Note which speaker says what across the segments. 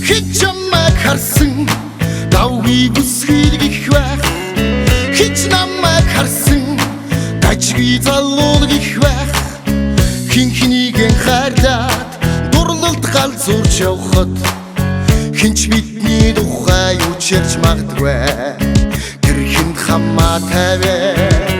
Speaker 1: Хит чамайг харсан давгүй бүсгийг их байх. Хит намайг харсан дажгүй залууг их байх. Хин хинийгэн хайрлаад дурлалт галзуурч явхад хинч бидний тухай юу ч ярьж магадгүй. Тэр хин хамаа тавиа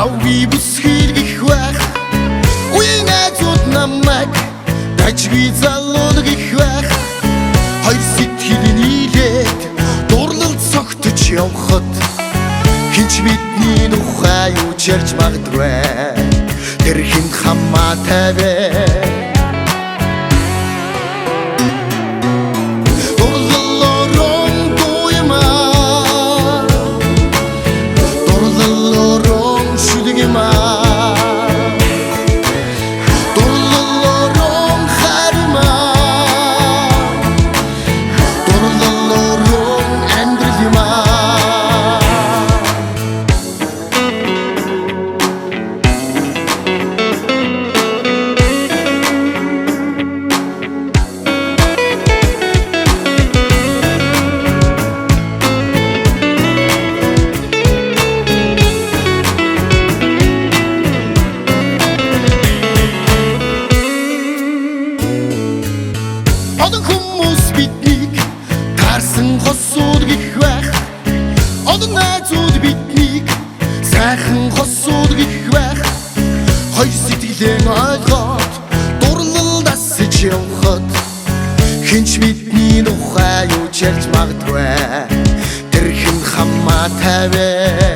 Speaker 1: давгүй бүсгийг их байх. Үеийн найзууд намайг дажгүй залууг их байх. Хоёр сэтгэл нийлээд дурлалт цогтож явхад хинч бидний тухай юу ч ярьж магадгүй. Тэр хин хамаа тавиа хосууд их байх. Одон найзууд биднийг сайхан хосууд их байх. Хоёр сэтгэлэн ойлгоод дурлалдас явхад хинч бидний тухай юу ч ярьж магадгүй. Тэр хин хамаа тавиа